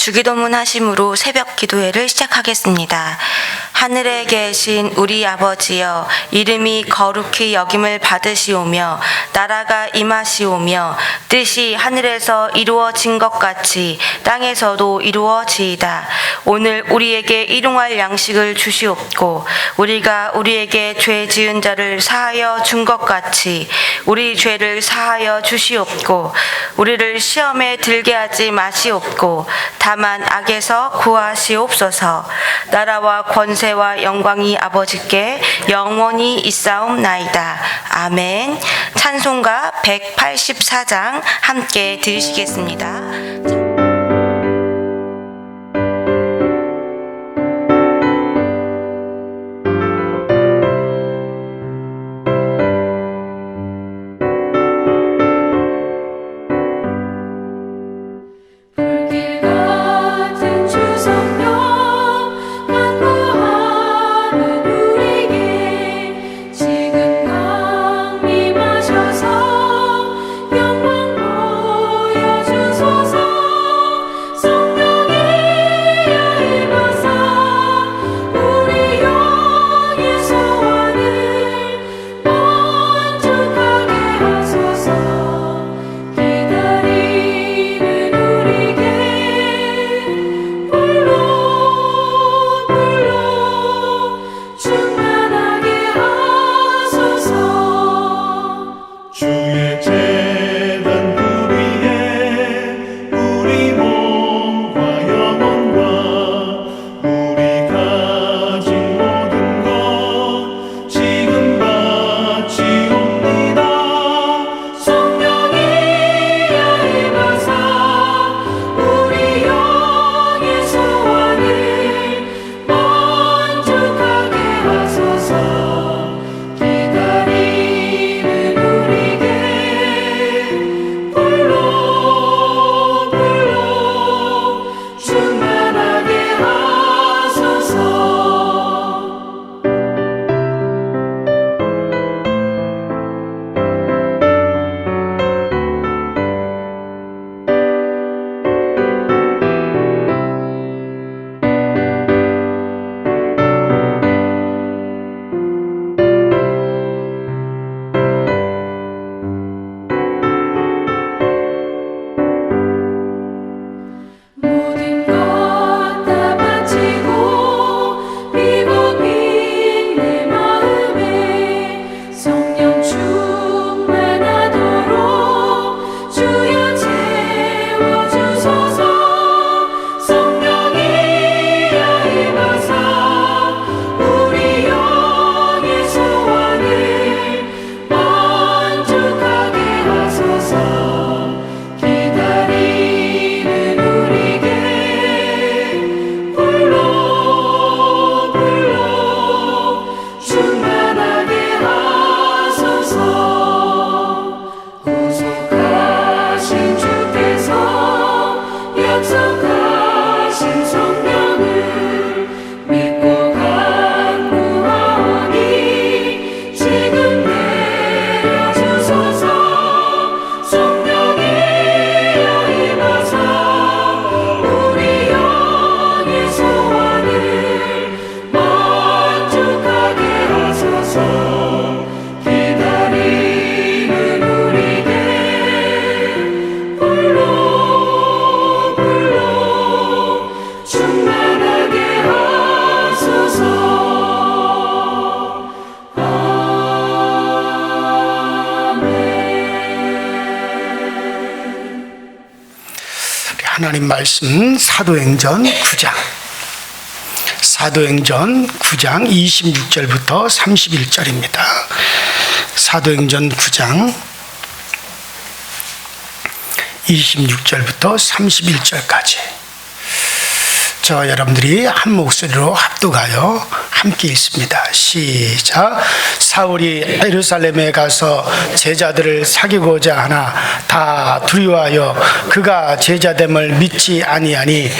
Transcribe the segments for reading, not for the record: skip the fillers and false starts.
주기도문 하심으로 새벽 기도회를 시작하겠습니다. 하늘에 계신 우리 아버지여, 이름이 거룩히 여김을 받으시오며 나라가 임하시오며 뜻이 하늘에서 이루어진 것 같이 땅에서도 이루어지이다. 오늘 우리에게 일용할 양식을 주시옵고 우리가 우리에게 죄 지은 자를 사하여 준 것 같이 우리 죄를 사하여 주시옵고 우리를 시험에 들게 하지 마시옵고 다만 악에서 구하시옵소서. 나라와 권세와 영광이 아버지께 영원히 있사옵나이다. 아멘. 찬송가 184장 함께 들으시겠습니다. 하나님 말씀 사도행전 9장 26절부터 31절입니다. 사도행전 9장 26절부터 31절까지 여러분들이 한 목소리로 합독하여 함께 읽습니다. 시작. 사울이 예루살렘에 가서 제자들을 사귀고자 하나 다 두려워하여 그가 제자됨을 믿지 아니하니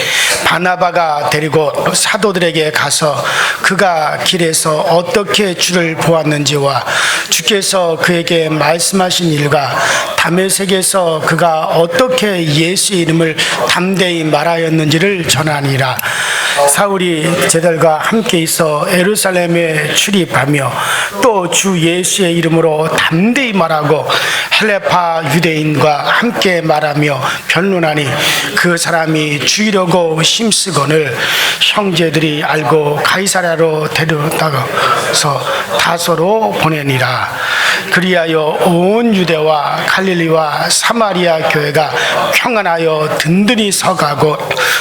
바나바가 데리고 사도들에게 가서 그가 길에서 어떻게 주를 보았는지와 주께서 그에게 말씀하신 일과 다메섹에서 그가 어떻게 예수의 이름을 담대히 말하였는지를 전하니라. 사울이 제들과 함께 있어 예루살렘에 출입하며 또 주 예수의 이름으로 담대히 말하고 헬레파 유대인과 함께 말하며 변론하니 그 사람이 죽이려고 힘쓰거늘 형제들이 알고 가이사랴로 데려다가서 다소로 보내니라. 그리하여 온 유대와 갈릴리와 사마리아 교회가 평안하여 든든히 서가고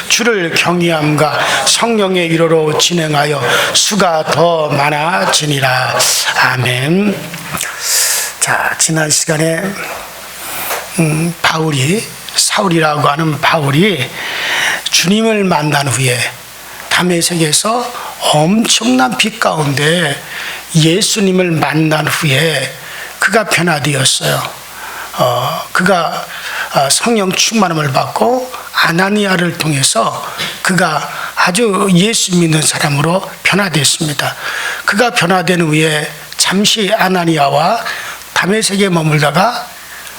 주를 경외함과 성령의 위로로 진행하여 수가 더 많아지니라. 아멘. 자, 지난 시간에 사울이라고 하는 바울이 주님을 만난 후에 다메섹에서 엄청난 빛 가운데 예수님을 만난 후에 그가 변화되었어요. 그가 성령 충만함을 받고 아나니아를 통해서 그가 아주 예수 믿는 사람으로 변화됐습니다. 그가 변화된 후에 잠시 아나니아와 다메섹에 머물다가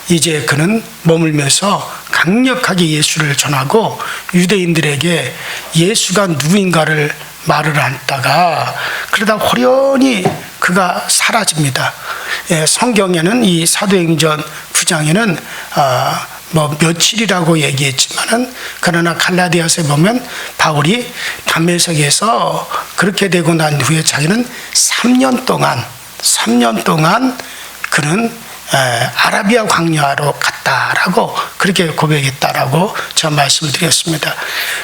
이제 그는 머물면서 강력하게 예수를 전하고 유대인들에게 예수가 누구인가를 말을 하다가 그러다 호련히 그가 사라집니다. 성경에는 이 사도행전 9장에는 며칠이라고 얘기했지만은 그러나 갈라디아서에 보면 바울이 다메섹에서 그렇게 되고 난 후에 자기는 3년 동안 그는 아라비아 광야로 갔다라고 그렇게 고백했다라고 제가 말씀을 드렸습니다.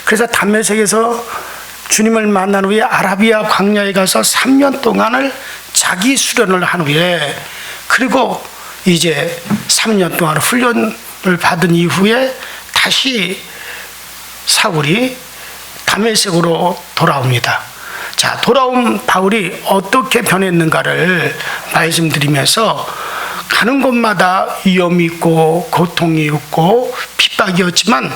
그래서 다메섹에서 주님을 만난 후에 아라비아 광야에 가서 3년 동안을 자기 수련을 한 후에 그리고 이제 3년 동안 훈련을 받은 이후에 다시 사울이 다메섹으로 돌아옵니다. 자, 돌아온 바울이 어떻게 변했는가를 말씀드리면서 가는 곳마다 위험이 있고 고통이 있고 핍박이었지만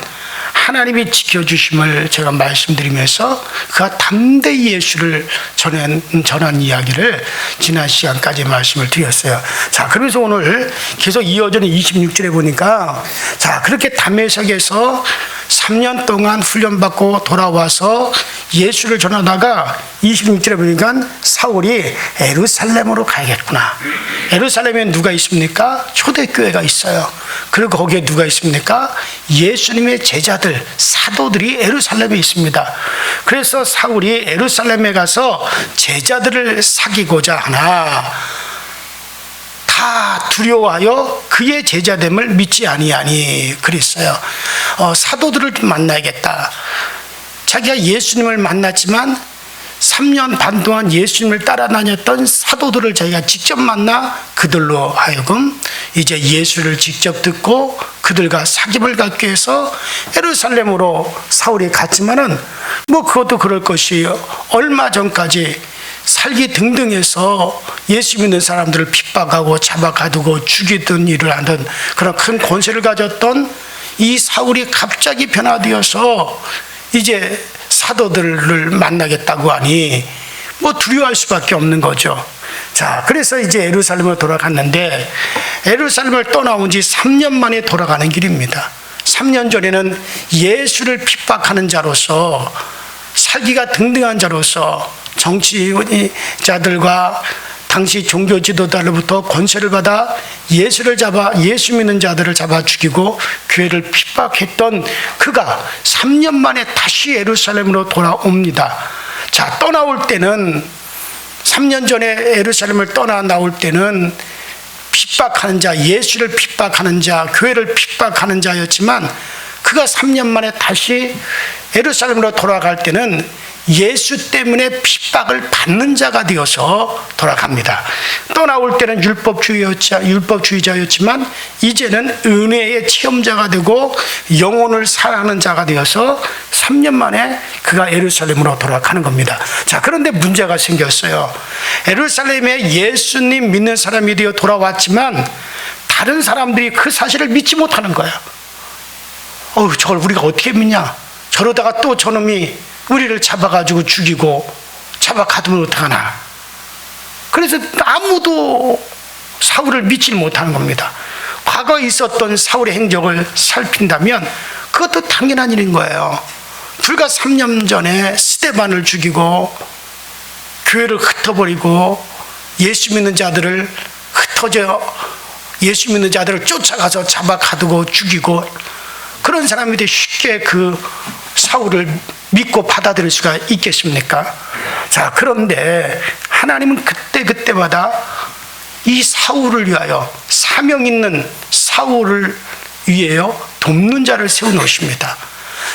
하나님이 지켜주심을 제가 말씀드리면서 그가 담대히 예수를 전한 이야기를 지난 시간까지 말씀을 드렸어요. 자, 그러면서 오늘 계속 이어지는 26절에 보니까 자, 그렇게 다메섹에서 3년 동안 훈련받고 돌아와서 예수를 전하다가 26절에 보니까 사울이 예루살렘으로 가야겠구나. 예루살렘에 누가 있습니까? 초대교회가 있어요. 그리고 거기에 누가 있습니까? 예수님의 제자들, 사도들이 예루살렘에 있습니다. 그래서 사울이 예루살렘에 가서 제자들을 사귀고자 하나 다 두려워하여 그의 제자됨을 믿지 아니하니 그랬어요. 사도들을 좀 만나야겠다. 자기가 예수님을 만났지만 3년 반 동안 예수님을 따라다녔던 사도들을 자기가 직접 만나 그들로 하여금 이제 예수를 직접 듣고 그들과 사귐을 갖기 위해서 예루살렘으로 사울이 갔지만은 뭐 그것도 그럴 것이에요. 얼마 전까지 살기 등등해서 예수 믿는 사람들을 핍박하고 잡아가두고 죽이던 일을 하던 그런 큰 권세를 가졌던 이 사울이 갑자기 변화되어서 이제 사도들을 만나겠다고 하니 뭐 두려워할 수밖에 없는 거죠. 자, 그래서 이제 예루살렘으로 돌아갔는데 예루살렘을 떠나온 지 3년 만에 돌아가는 길입니다. 3년 전에는 예수를 핍박하는 자로서 살기가 등등한 자로서 정치자들과 당시 종교 지도자로부터 권세를 받아 예수 믿는 자들을 잡아 죽이고 교회를 핍박했던 그가 3년 만에 다시 예루살렘으로 돌아옵니다. 자, 떠나올 때는 3년 전에 예루살렘을 떠나 나올 때는 핍박하는 자, 예수를 핍박하는 자, 교회를 핍박하는 자였지만 그가 3년 만에 다시 예루살렘으로 돌아갈 때는 예수 때문에 핍박을 받는 자가 되어서 돌아갑니다. 떠나올 때는 율법주의자였지만 이제는 은혜의 체험자가 되고 영혼을 사랑하는 자가 되어서 3년 만에 그가 예루살렘으로 돌아가는 겁니다. 자, 그런데 문제가 생겼어요. 예루살렘에 예수님 믿는 사람이 되어 돌아왔지만 다른 사람들이 그 사실을 믿지 못하는 거예요. 저걸 우리가 어떻게 믿냐? 저러다가 또 저놈이 우리를 잡아가지고 죽이고 잡아가두면 어떡하나. 그래서 아무도 사울을 믿지 못하는 겁니다. 과거에 있었던 사울의 행적을 살핀다면 그것도 당연한 일인 거예요. 불과 3년 전에 스데반을 죽이고 교회를 흩어버리고 예수 믿는 자들을 예수 믿는 자들을 쫓아가서 잡아 가두고 죽이고 그런 사람인데 쉽게 그 사울을 믿고 받아들일 수가 있겠습니까? 자, 그런데 하나님은 그때마다 이 사울을 위하여, 사명 있는 사울을 위하여 돕는 자를 세워놓으십니다.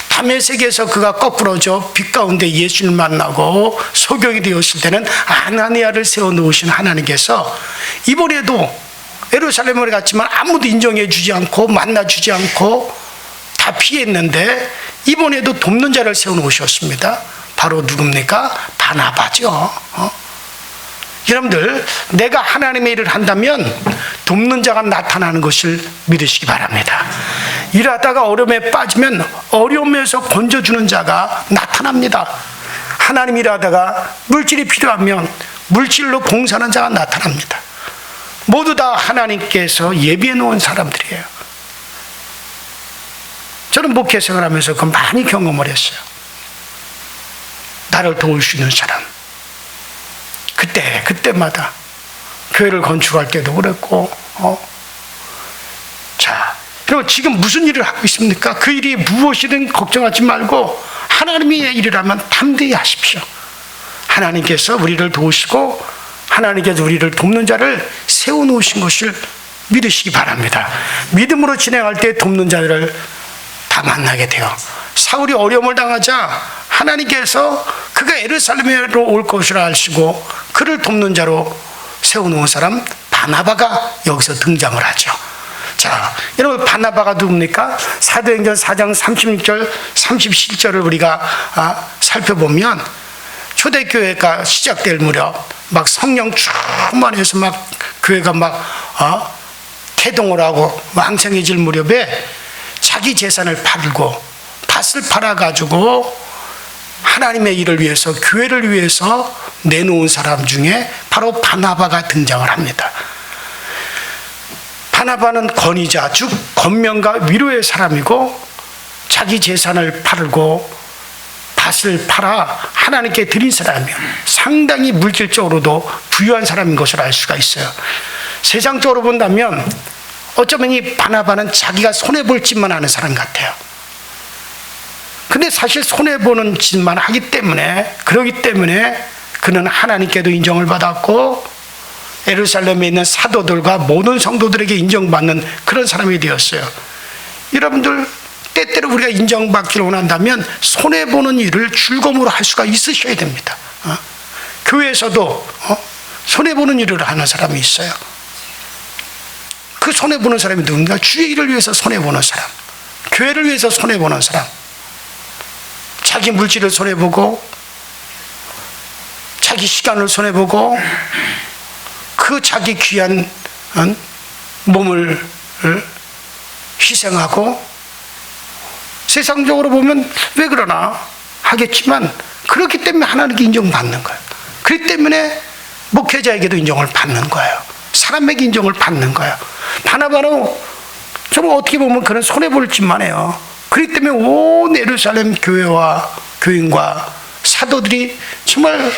다메섹에서 그가 거꾸로져 빛 가운데 예수를 만나고 소경이 되었을 때는 아나니아를 세워놓으신 하나님께서 이번에도 예루살렘을 갔지만 아무도 인정해 주지 않고 만나주지 않고 다 피했는데 이번에도 돕는 자를 세워놓으셨습니다. 바로 누굽니까? 바나바죠. 여러분들, 내가 하나님의 일을 한다면 돕는 자가 나타나는 것을 믿으시기 바랍니다. 일하다가 어려움에 빠지면 어려움에서 건져주는 자가 나타납니다. 하나님 일하다가 물질이 필요하면 물질로 봉사하는 자가 나타납니다. 모두 다 하나님께서 예비해 놓은 사람들이에요. 저는 목회 생활하면서 그걸 많이 경험을 했어요. 나를 도울 수 있는 사람. 그때마다 교회를 건축할 때도 그랬고, 자, 그리고 지금 무슨 일을 하고 있습니까? 그 일이 무엇이든 걱정하지 말고 하나님의 일이라면 담대히 하십시오. 하나님께서 우리를 도우시고 하나님께서 우리를 돕는 자를 세워놓으신 것을 믿으시기 바랍니다. 믿음으로 진행할 때 돕는 자들을 다 만나게 돼요. 사울이 어려움을 당하자 하나님께서 그가 예루살렘으로 올 것을 아시고 그를 돕는 자로 세워놓은 사람 바나바가 여기서 등장을 하죠. 자, 여러분, 바나바가 누굽니까? 사도행전 4장 36절 37절을 우리가 살펴보면 초대교회가 시작될 무렵 막 성령 충만해서 막 교회가 막 태동을 하고 왕성해질 무렵에 자기 재산을 팔고 밭을 팔아가지고 하나님의 일을 위해서, 교회를 위해서 내놓은 사람 중에 바로 바나바가 등장을 합니다. 바나바는 권위자, 즉 권면과 위로의 사람이고 자기 재산을 팔고 밭을 팔아 하나님께 드린 사람이에요. 상당히 물질적으로도 부유한 사람인 것을 알 수가 있어요. 세상적으로 본다면 어쩌면 이 바나바는 자기가 손해볼 짓만 하는 사람 같아요. 근데 사실 손해보는 짓만 하기 때문에, 그러기 때문에 그는 하나님께도 인정을 받았고 예루살렘에 있는 사도들과 모든 성도들에게 인정받는 그런 사람이 되었어요. 여러분들, 때때로 우리가 인정받기를 원한다면 손해보는 일을 즐거움으로 할 수가 있으셔야 됩니다. 교회에서도 손해보는 일을 하는 사람이 있어요. 그 손해보는 사람이 누군가? 주의 일을 위해서 손해보는 사람, 교회를 위해서 손해보는 사람, 자기 물질을 손해보고 자기 시간을 손해보고 그 자기 귀한 몸을 희생하고, 세상적으로 보면 왜 그러나 하겠지만 그렇기 때문에 하나님께 인정받는 거예요. 그렇기 때문에 목회자에게도 인정을 받는 거예요. 사람에게 인정을 받는 거예요. 바나바는 정말 어떻게 보면 그런 손해볼 짓만 해요. 그렇기 때문에 온 예루살렘 교회와 교인과 사도들이 정말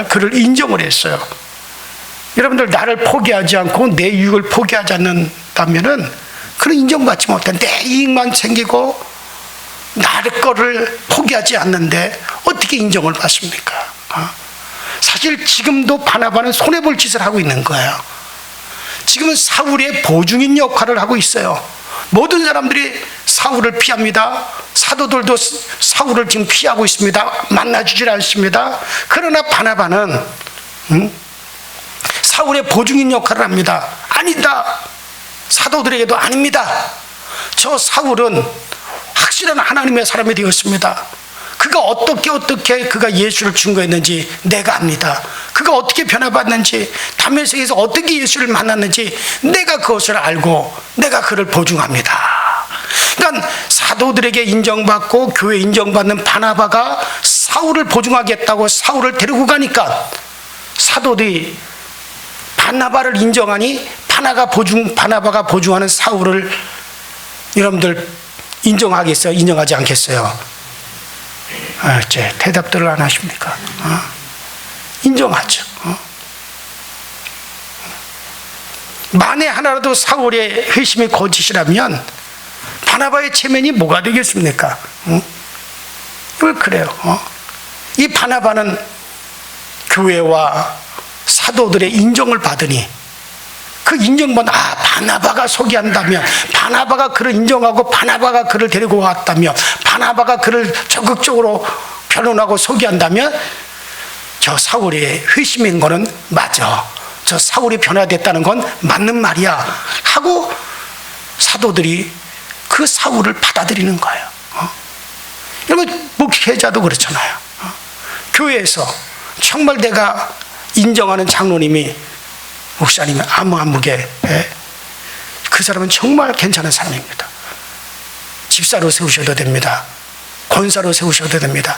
그를 인정을 했어요. 여러분들, 나를 포기하지 않고 내 유익을 포기하지 않는다면은 그런 인정받지 못해. 내 이익만 챙기고 나를 거를 포기하지 않는데 어떻게 인정을 받습니까? 사실 지금도 바나바는 손해볼 짓을 하고 있는 거예요. 지금은 사울의 보증인 역할을 하고 있어요. 모든 사람들이 사울을 피합니다. 사도들도 사울을 지금 피하고 있습니다. 만나주질 않습니다. 그러나 바나바는 사울의 보증인 역할을 합니다. 아니다. 사도들에게도 아닙니다. 저 사울은 확실한 하나님의 사람이 되었습니다. 그가 어떻게 그가 예수를 증거했는지 내가 압니다. 그가 어떻게 변화받는지, 다메섹에서 어떻게 예수를 만났는지 내가 그것을 알고 내가 그를 보증합니다. 그러니까 사도들에게 인정받고 교회 인정받는 바나바가 사울을 보증하겠다고 사울을 데리고 가니까 사도들이 바나바를 인정하니 바나바가 보증하는 사울을 여러분들 인정하겠어요? 인정하지 않겠어요? 제 대답들을 안 하십니까? 인정하죠. 만에 하나라도 사울의 회심이 거짓이라면 바나바의 체면이 뭐가 되겠습니까? 왜 그래요? 이 바나바는 교회와 사도들의 인정을 받으니 그 인정받는 바나바가 소개한다면, 바나바가 그를 인정하고 바나바가 그를 데리고 왔다면, 바나바가 그를 적극적으로 변론하고 소개한다면 저 사울의 회심인 거는 맞아, 저 사울이 변화됐다는 건 맞는 말이야 하고 사도들이 그 사울을 받아들이는 거예요. 여러분, 목회자도 그렇잖아요. 교회에서 정말 내가 인정하는 장로님이, 목사님이 아무개, 그 사람은 정말 괜찮은 사람입니다. 집사로 세우셔도 됩니다. 권사로 세우셔도 됩니다.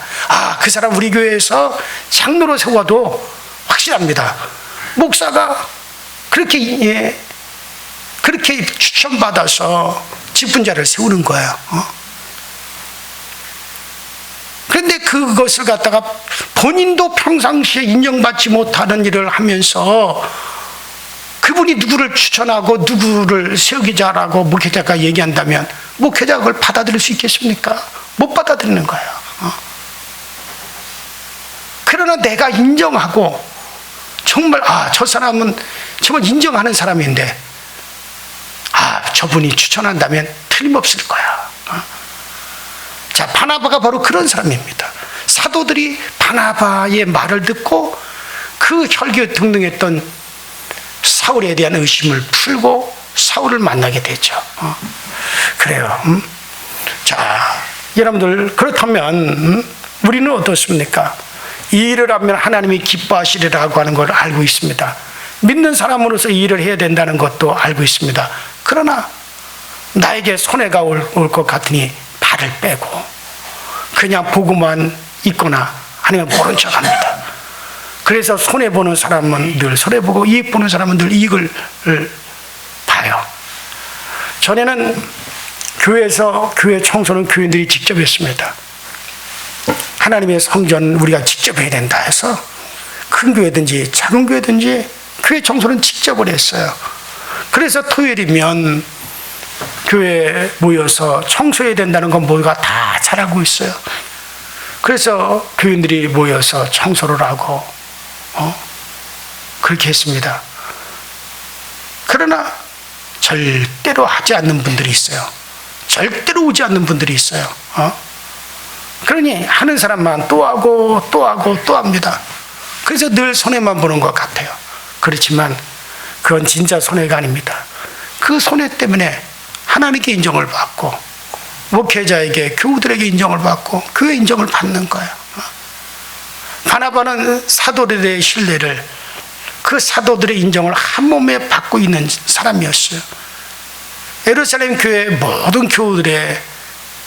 그 사람 우리 교회에서 장로로 세워도 확실합니다. 목사가 그렇게 추천받아서 직분자를 세우는 거예요. 그런데 그것을 갖다가 본인도 평상시에 인정받지 못하는 일을 하면서 그분이 누구를 추천하고 누구를 세우기자라고 목회자가 얘기한다면 목회자가 그걸 받아들일 수 있겠습니까? 못 받아들이는 거예요. 그러나 내가 인정하고 정말 저 사람은 정말 인정하는 사람인데 저분이 추천한다면 틀림없을 거야. 자, 바나바가 바로 그런 사람입니다. 사도들이 바나바의 말을 듣고 그 혈기등등했던 사울에 대한 의심을 풀고 사울을 만나게 되죠. 그래요. 자, 여러분들, 그렇다면 우리는 어떻습니까? 이 일을 하면 하나님이 기뻐하시리라고 하는 걸 알고 있습니다. 믿는 사람으로서 이 일을 해야 된다는 것도 알고 있습니다. 그러나 나에게 손해가 올 것 같으니 발을 빼고 그냥 보고만 있거나 아니면 모른 척합니다. 그래서 손해보는 사람은 늘 손해보고 이익 보는 사람은 늘 이익을 봐요. 전에는 교회에서 교회 청소는 교인들이 직접 했습니다. 하나님의 성전 우리가 직접 해야 된다 해서 큰 교회든지 작은 교회든지 교회 청소는 직접 했어요. 그래서 토요일이면 교회에 모여서 청소해야 된다는 건 모두가 다 잘 알고 있어요. 그래서 교인들이 모여서 청소를 하고 그렇게 했습니다. 그러나 절대로 하지 않는 분들이 있어요. 절대로 오지 않는 분들이 있어요. 그러니 하는 사람만 또 하고 또 하고 또 합니다. 그래서 늘 손해만 보는 것 같아요. 그렇지만 그건 진짜 손해가 아닙니다. 그 손해 때문에 하나님께 인정을 받고 목회자에게, 교우들에게 인정을 받고 교회 인정을 받는 거예요. 바나바는 사도들의 신뢰를, 그 사도들의 인정을 한 몸에 받고 있는 사람이었어요. 예루살렘 교회의 모든 교우들의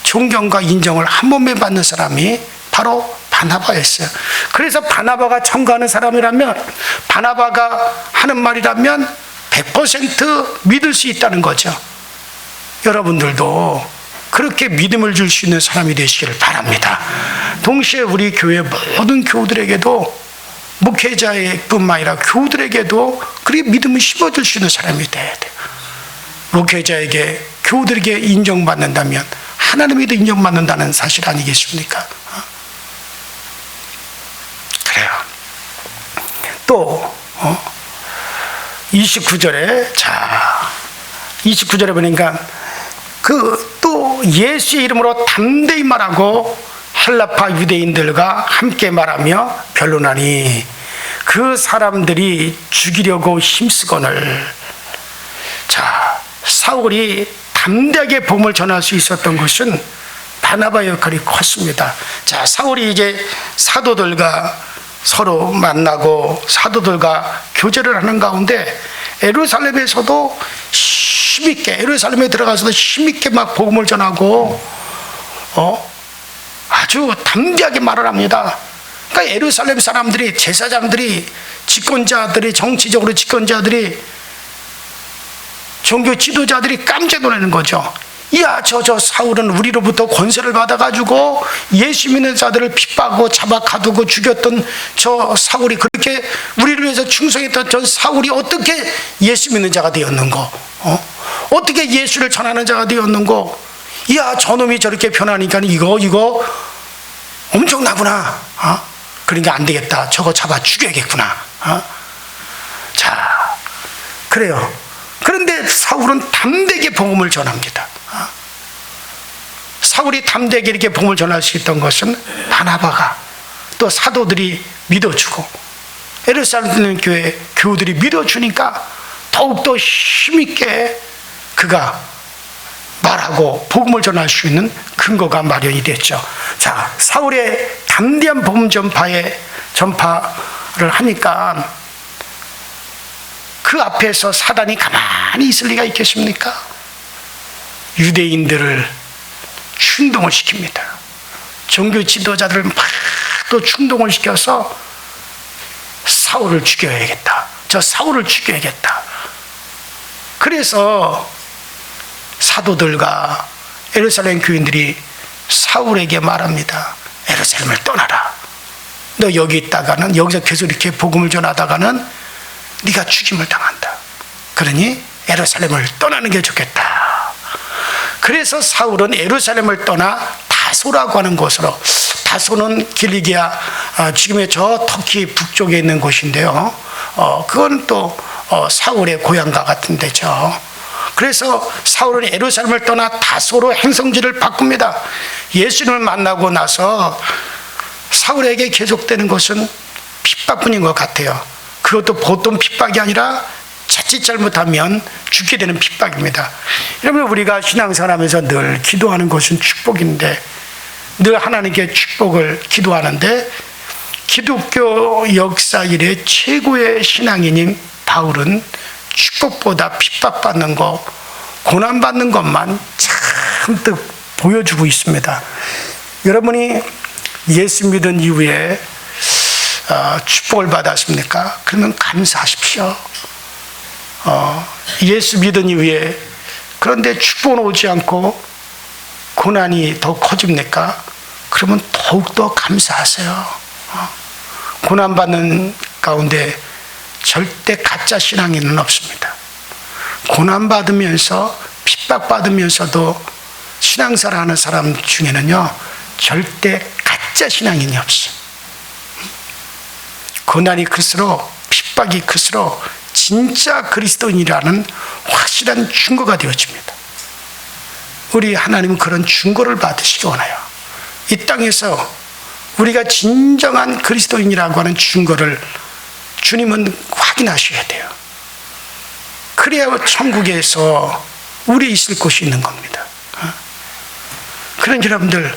존경과 인정을 한 몸에 받는 사람이 바로 바나바였어요. 그래서 바나바가 청구하는 사람이라면, 바나바가 하는 말이라면 100% 믿을 수 있다는 거죠. 여러분들도 그렇게 믿음을 줄 수 있는 사람이 되시기를 바랍니다. 동시에 우리 교회 모든 교우들에게도, 목회자뿐만 아니라 교우들에게도 그렇게 믿음을 심어줄 수 있는 사람이 돼야 돼요. 목회자에게, 교우들에게 인정받는다면 하나님에도 인정받는다는 사실 아니겠습니까? 그래요. 또 29절에 29절에 보니까 또 예수의 이름으로 담대히 말하고 헬라파 유대인들과 함께 말하며 변론하니 그 사람들이 죽이려고 힘쓰거늘. 자, 사울이 담대하게 복음을 전할 수 있었던 것은 바나바의 역할이 컸습니다. 자, 사울이 이제 사도들과 서로 만나고 사도들과 교제를 하는 가운데 예루살렘에서도 힘있게 예루살렘에 들어가서도 힘있게 막 복음을 전하고 아주 담대하게 말을 합니다. 그러니까 예루살렘 사람들이, 제사장들이, 집권자들이, 정치적으로 집권자들이, 종교 지도자들이 깜짝 놀라는 거죠. 이야, 저 사울은 우리로부터 권세를 받아가지고 예수 믿는 자들을 핍박하고 잡아 가두고 죽였던 저 사울이, 그렇게 우리를 위해서 충성했던 저 사울이 어떻게 예수 믿는 자가 되었는고, 어떻게 예수를 전하는 자가 되었는고, 이야, 저놈이 저렇게 변하니까 이거 엄청나구나. 그러니까 안 되겠다. 저거 잡아 죽여야겠구나. 자, 그래요. 그런데 사울은 담대하게 복음을 전합니다. 사울이 담대하게 이렇게 복음을 전할 수 있던 것은 바나바가, 또 사도들이 믿어주고 예루살렘 교회 교우들이 믿어주니까 더욱더 힘있게 그가 말하고 복음을 전할 수 있는 근거가 마련이 됐죠. 자, 사울의 담대한 복음 전파를 하니까 그 앞에서 사단이 가만히 있을 리가 있겠습니까? 유대인들을 충동을 시킵니다. 종교 지도자들을 막 또 충동을 시켜서 사울을 죽여야겠다. 저 사울을 죽여야겠다. 그래서 사도들과 예루살렘 교인들이 사울에게 말합니다. 예루살렘을 떠나라. 너 여기 있다가는, 여기서 계속 이렇게 복음을 전하다가는 네가 죽임을 당한다. 그러니 예루살렘을 떠나는 게 좋겠다. 그래서 사울은 예루살렘을 떠나 다소라고 하는 곳으로, 다소는 길리기아, 지금의 저 터키 북쪽에 있는 곳인데요. 그건 또 사울의 고향과 같은 데죠. 그래서 사울은 예루살렘을 떠나 다소로 행성지를 바꿉니다. 예수님을 만나고 나서 사울에게 계속되는 것은 핍박뿐인 것 같아요. 그것도 보통 핍박이 아니라 자칫 잘못하면 죽게 되는 핍박입니다. 여러분, 우리가 신앙생활하면서 늘 기도하는 것은 축복인데, 늘 하나님께 축복을 기도하는데, 기독교 역사 이래 최고의 신앙인인 바울은 축복보다 핍박받는 것, 고난받는 것만 잔뜩 보여주고 있습니다. 여러분이 예수 믿은 이후에 축복을 받았습니까? 그러면 감사하십시오. 예수 믿은 이후에, 그런데 축복은 오지 않고 고난이 더 커집니까? 그러면 더욱더 감사하세요. 고난받는 가운데 절대 가짜 신앙인은 없습니다. 고난받으면서 핍박받으면서도 신앙생활 하는 사람 중에는요, 절대 가짜 신앙인이 없어요. 고난이 클수록, 핍박이 클수록 진짜 그리스도인이라는 확실한 증거가 되어집니다. 우리 하나님은 그런 증거를 받으시기 원해요. 이 땅에서 우리가 진정한 그리스도인이라고 하는 증거를 주님은 확인하셔야 돼요. 그래야 천국에서 우리 있을 곳이 있는 겁니다. 그런 여러분들,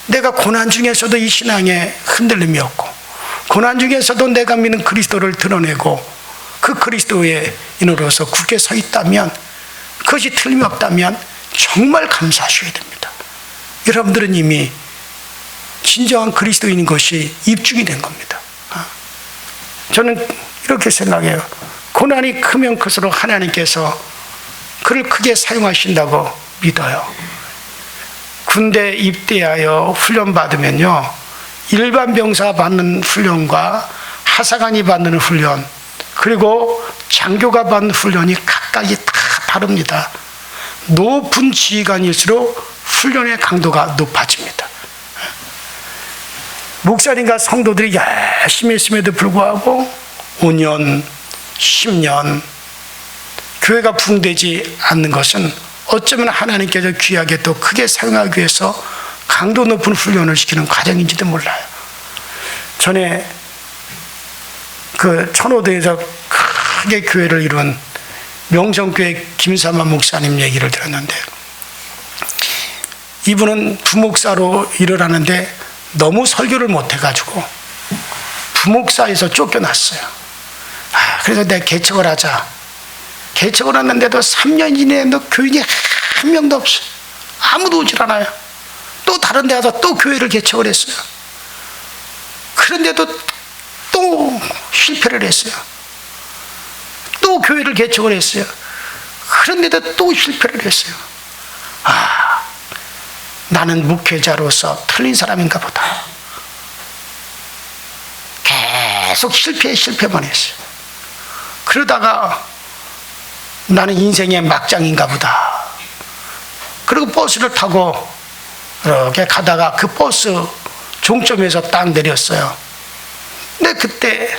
내가 고난 중에서도 이 신앙에 흔들림이 없고, 고난 중에서도 내가 믿는 그리스도를 드러내고 그 그리스도의 인으로서 굳게 서 있다면, 그것이 틀림없다면 정말 감사하셔야 됩니다. 여러분들은 이미 진정한 그리스도인인 것이 입증이 된 겁니다. 저는 이렇게 생각해요. 고난이 크면 클수록 하나님께서 그를 크게 사용하신다고 믿어요. 군대 입대하여 훈련 받으면요, 일반 병사 받는 훈련과 하사관이 받는 훈련, 그리고 장교가 받는 훈련이 각각이 다 다릅니다. 높은 지휘관일수록 훈련의 강도가 높아집니다. 목사님과 성도들이 열심히 했음에도 불구하고 5년, 10년 교회가 부흥되지 않는 것은 어쩌면 하나님께서 귀하게 또 크게 사용하기 위해서 강도 높은 훈련을 시키는 과정인지도 몰라요. 전에 그 천호도에서 크게 교회를 이룬 명성교회 김삼환 목사님 얘기를 들었는데, 이분은 부목사로 일을 하는데 너무 설교를 못해가지고 부목사에서 쫓겨났어요. 그래서 내가 개척을 하자. 개척을 했는데도 3년 이내에 교인이 한 명도 없어요. 아무도 오질 않아요. 또 다른 데 가서 또 교회를 개척을 했어요. 그런데도 또 실패를 했어요. 또 교회를 개척을 했어요. 그런데도 또 실패를 했어요. 아, 나는 목회자로서 틀린 사람인가 보다. 계속 실패만 했어요. 그러다가 나는 인생의 막장인가 보다. 그리고 버스를 타고 이렇게 가다가 그 버스 종점에서 딱 내렸어요. 근데 그때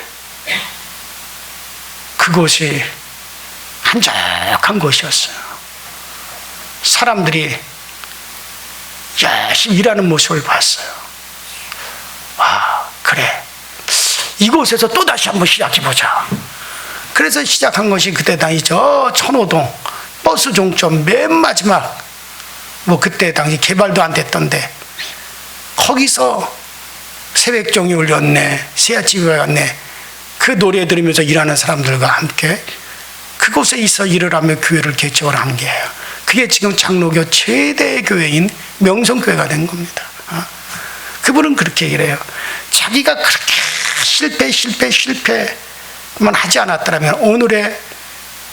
그곳이 한적한 곳이었어요. 사람들이 열심히 일하는 모습을 봤어요. 와, 그래. 이곳에서 또다시 한번 시작해보자. 그래서 시작한 것이 그때 당시 저 천호동 버스 종점 맨 마지막, 그때 당시 개발도 안 됐던데, 거기서 새벽종이 울렸네, 새아침이 왔네, 그 노래 들으면서 일하는 사람들과 함께 그곳에 있어 일을 하며 교회를 개척을 한 게예요. 그게 지금 장로교 최대 교회인 명성교회가 된 겁니다. 그분은 그렇게 얘기를 해요. 자기가 그렇게 실패만 하지 않았더라면 오늘의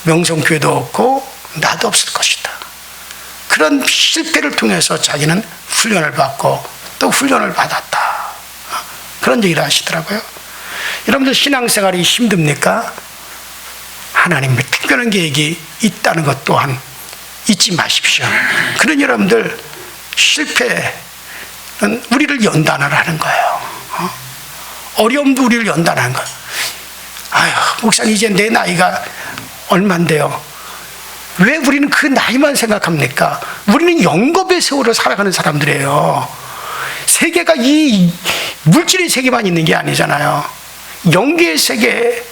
명성교회도 없고 나도 없을 것이다. 그런 실패를 통해서 자기는 훈련을 받고 또 훈련을 받았다. 그런 얘기를 하시더라고요. 여러분들 신앙생활이 힘듭니까? 하나님의 특별한 계획이 있다는 것 또한 잊지 마십시오. 그런 여러분들, 실패는 우리를 연단을 하는 거예요. 어려움도 우리를 연단하는 거예요. 아유, 목사님 이제 내 나이가 얼만데요. 왜 우리는 그 나이만 생각합니까? 우리는 영겁의 세월을 살아가는 사람들이에요. 세계가 이 물질의 세계만 있는 게 아니잖아요. 영계의 세계,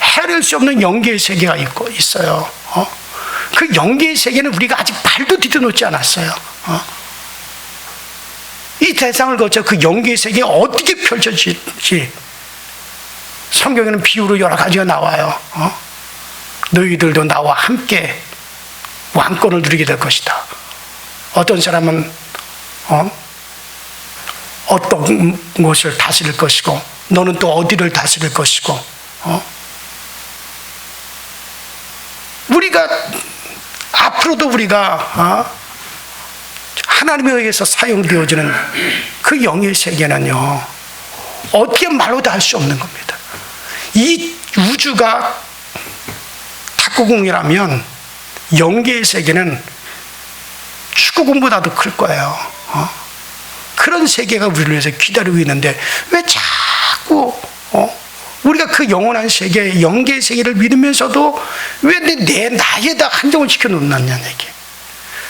헤아릴 수 없는 영계의 세계가 있어요. 그 영계의 세계는 우리가 아직 발도 디뎌놓지 않았어요. 이 대상을 거쳐 그 영계의 세계가 어떻게 펼쳐질지 성경에는 비유로 여러 가지가 나와요. 너희들도 나와 함께 왕권을 누리게 될 것이다. 어떤 사람은 어떤 곳을 다스릴 것이고, 너는 또 어디를 다스릴 것이고, 우리가 앞으로도 우리가 하나님에 의해서 사용되어지는 그 영의 세계는요, 어떻게 말로 다 할 수 없는 겁니다. 이 우주가 탁구공이라면 영계의 세계는 축구공보다도 클 거예요. 그런 세계가 우리를 위해서 기다리고 있는데 왜 자꾸 우리가 그 영원한 세계, 영계의 세계를 믿으면서도 왜 내 나이에다 한정을 시켜놓느냐는 얘기.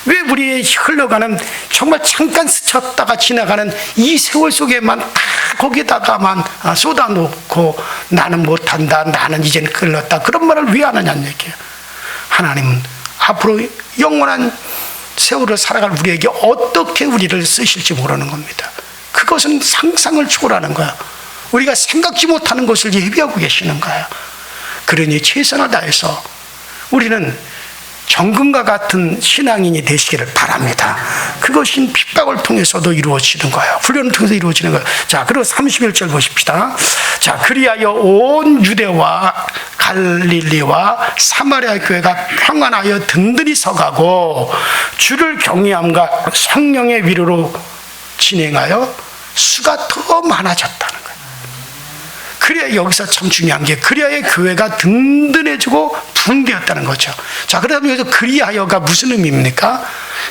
왜 우리의 흘러가는, 정말 잠깐 스쳤다가 지나가는 이 세월 속에만 다 거기다가만 쏟아놓고 나는 못한다, 나는 이제는 끌렸다, 그런 말을 왜 안 하냐는 얘기예요. 하나님은 앞으로 영원한 세월을 살아갈 우리에게 어떻게 우리를 쓰실지 모르는 겁니다. 그것은 상상을 초월하는 거야. 우리가 생각지 못하는 것을 예비하고 계시는 거예요. 그러니 최선을 다해서 우리는 정금과 같은 신앙인이 되시기를 바랍니다. 그것이 핍박을 통해서도 이루어지는 거예요. 훈련을 통해서 이루어지는 거예요. 자, 그리고 31절 보십시다. 자, 그리하여 온 유대와 갈릴리와 사마리아 교회가 평안하여 든든히 서가고 주를 경외함과 성령의 위로로 진행하여 수가 더 많아졌다는 거예요. 그래야, 여기서 참 중요한 게 그리하여 교회가 든든해지고 부흥되었다는 거죠. 자, 그러면 여기서 그리하여가 무슨 의미입니까?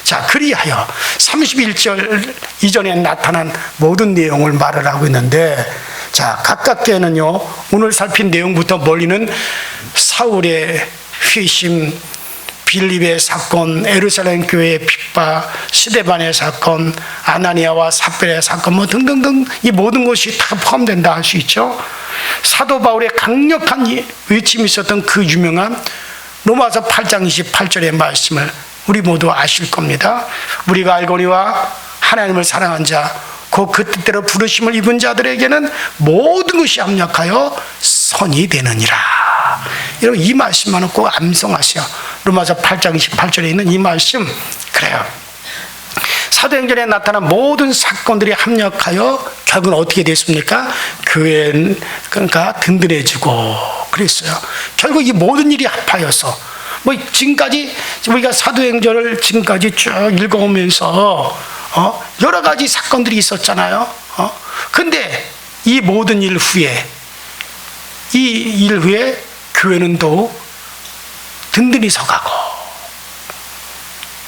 자, 그리하여 31절 이전에 나타난 모든 내용을 말을 하고 있는데, 자, 가깝게는요, 오늘 살핀 내용부터 멀리는 사울의 회심, 빌립의 사건, 예루살렘 교회의 핍박, 스데반의 사건, 아나니아와 삽벨의 사건, 등등등 이 모든 것이 다 포함된다 할 수 있죠. 사도 바울의 강력한 외침이 있었던 그 유명한 로마서 8장 28절의 말씀을 우리 모두 아실 겁니다. 우리가 알거니와 하나님을 사랑한 자, 곧 그 뜻대로 부르심을 입은 자들에게는 모든 것이 합력하여 선이 되느니라. 여러분 이 말씀만은 꼭 암송하세요. 로마서 8장 18절에 있는 이 말씀. 그래요. 사도행전에 나타난 모든 사건들이 합력하여 결국은 어떻게 됐습니까? 교회는 그러니까 든든해지고 그랬어요. 결국 이 모든 일이 합하여서 뭐 지금까지 우리가 사도행전을 지금까지 쭉 읽어오면서 여러 가지 사건들이 있었잖아요. 근데 이 모든 일 후에 교회는 더욱 든든히 서가고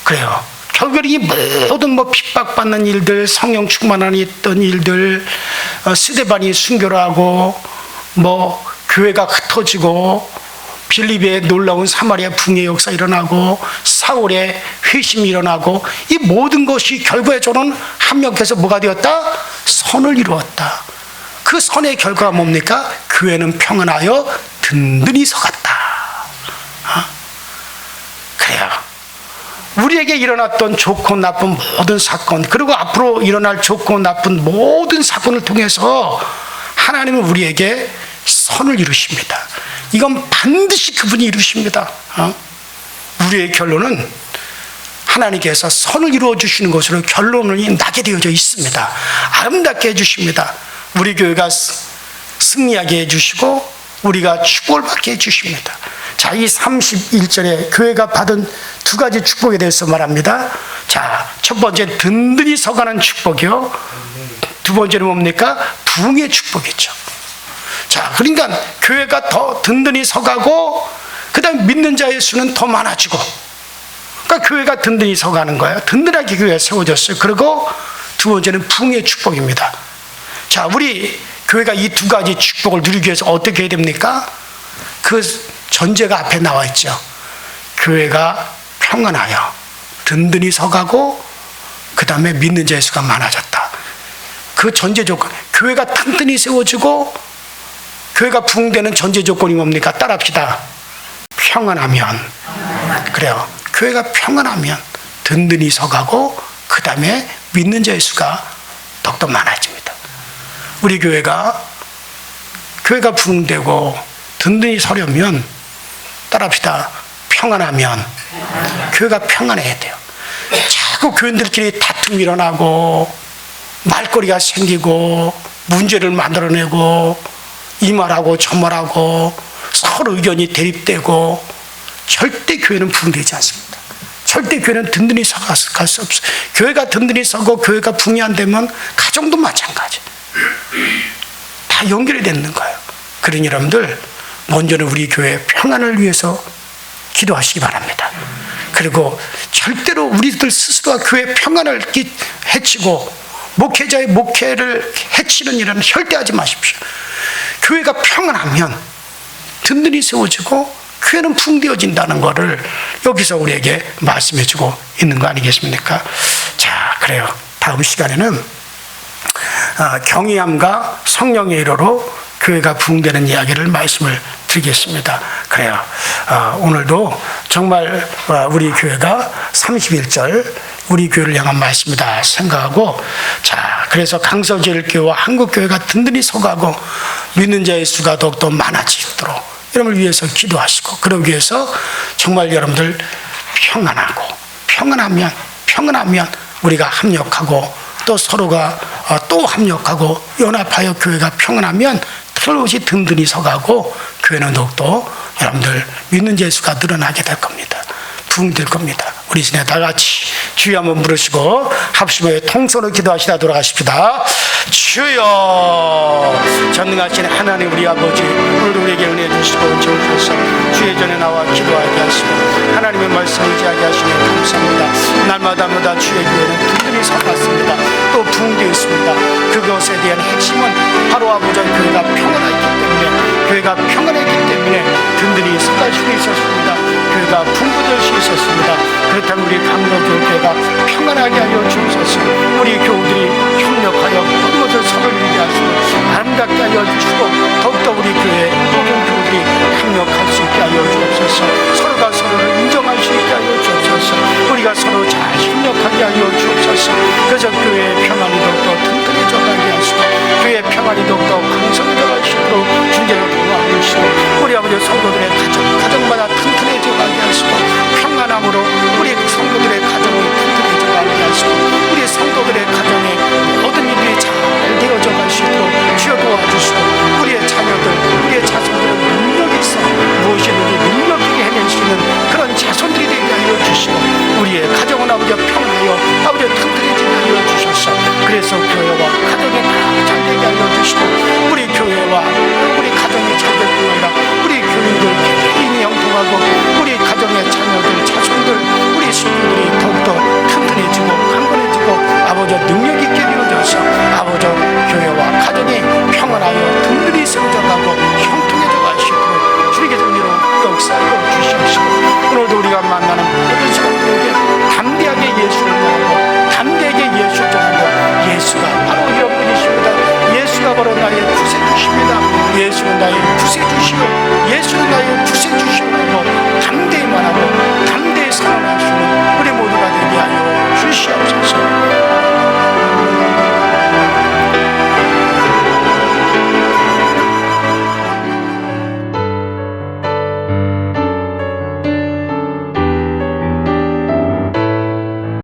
그래요. 결국에 이 모든 핍박받는 일들, 성령 충만하니 있던 일들, 스데반이 순교를 하고 교회가 흩어지고 빌립의 놀라운 사마리아 붕의 역사 일어나고 사울의 회심이 일어나고 이 모든 것이 결국에 저는 합력해서 뭐가 되었다? 선을 이루었다. 그 선의 결과가 뭡니까? 교회는 평안하여 든든히 서갔다. 그래요. 우리에게 일어났던 좋고 나쁜 모든 사건, 그리고 앞으로 일어날 좋고 나쁜 모든 사건을 통해서 하나님은 우리에게 선을 이루십니다. 이건 반드시 그분이 이루십니다. 우리의 결론은 하나님께서 선을 이루어 주시는 것으로 결론이 나게 되어져 있습니다. 아름답게 해주십니다. 우리 교회가 승리하게 해주시고 우리가 축복을 받게 해주십니다. 자, 이 31절에 교회가 받은 두 가지 축복에 대해서 말합니다. 자, 첫 번째 든든히 서가는 축복이요. 두 번째는 뭡니까? 부흥의 축복이죠. 자, 그러니까 교회가 더 든든히 서가고 그 다음에 믿는 자의 수는 더 많아지고, 그러니까 교회가 든든히 서가는 거예요. 든든하게 교회가 세워졌어요. 그리고 두 번째는 부흥의 축복입니다. 자, 우리 교회가 이 두 가지 축복을 누리기 위해서 어떻게 해야 됩니까? 그 전제가 앞에 나와 있죠. 교회가 평안하여 든든히 서가고 그 다음에 믿는 자의 수가 많아졌다. 그 전제 조건, 교회가 튼튼히 세워지고 교회가 부흥되는 전제 조건이 뭡니까? 따라합시다. 평안하면. 그래요. 교회가 평안하면 든든히 서가고 그 다음에 믿는 자의 수가 더욱더 많아집니다. 우리 교회가 부흥되고 든든히 서려면 따라합시다. 평안하면. 교회가 평안해야 돼요. 자꾸 교인들끼리 다툼이 일어나고 말거리가 생기고 문제를 만들어내고 이 말하고 저 말하고 서로 의견이 대립되고 절대 교회는 부흥되지 않습니다. 절대 교회는 든든히 서갈 수 없어요. 교회가 든든히 서고 교회가 부흥이 안 되면 가정도 마찬가지. 다 연결이 되는 거예요. 그러니 여러분들 먼저는 우리 교회의 평안을 위해서 기도하시기 바랍니다. 그리고 절대로 우리들 스스로가 교회의 평안을 해치고 목회자의 목회를 해치는 일은 절대 하지 마십시오. 교회가 평안하면 든든히 세워지고 교회는 부흥되어진다는 것을 여기서 우리에게 말씀해주고 있는 거 아니겠습니까? 자, 그래요. 다음 시간에는 경외함과 성령의 일호로 교회가 부흥되는 이야기를 말씀을 드리겠습니다. 그래요. 오늘도 정말 우리 교회가 31절 우리 교회를 향한 말씀이다 생각하고, 자, 그래서 강서제일교회와 한국교회가 든든히 서가고 믿는 자의 수가 더욱더 많아지도록 여러분을 위해서 기도하시고, 그러기 위해서 정말 여러분들 평안하면 우리가 합력하고 또 서로가 또 합력하고 연합하여 교회가 평안하면 틀림없이 든든히 서가고 교회는 더욱더 여러분들 믿는 자의 수가 늘어나게 될 겁니다. 부흥될 겁니다. 우리 이제 다 같이 주여 한번 부르시고 합심하여 통성으로 기도하시다 돌아가십시다. 주여, 전능하신 하나님 우리 아버지, 오늘도 우리에게 은혜 주시고 정주셔서 주의 전에 나와 기도하게 하시고 하나님의 말씀을 의지하게 하시니 감사합니다. 날마다 주의 교회는 든든히 서갔습니다. 또 부흥되어 있습니다. 그것에 대한 핵심은 바로 아버지의 교회가 평안했기 때문에 든든히 서갈 수 있었습니다. 교회가 풍부될 수 있었습니다. 그렇다면 우리 강로교회가 평안하게 하여 주옵소서. 우리 교우들이 협력하여 모든 것을 서로 이루게 하시고 아름답게 하여 주시고 더욱더 우리 교회 모든 교우들이 협력할 수 있게 하여 주옵소서. 서로가 서로를 인정할 수 있게 하여 주옵소서. 우리가 서로 잘 협력하게 하여 주옵소서. 그래서 교회의 평안이 더욱더 튼튼해져 가게 하시고 교회의 평안이 더욱더 강성해져 가시도록 주님으로 도와주시고 우리 아버지 성도들의 가정 예수는 나의 구세주시요 예수는 나의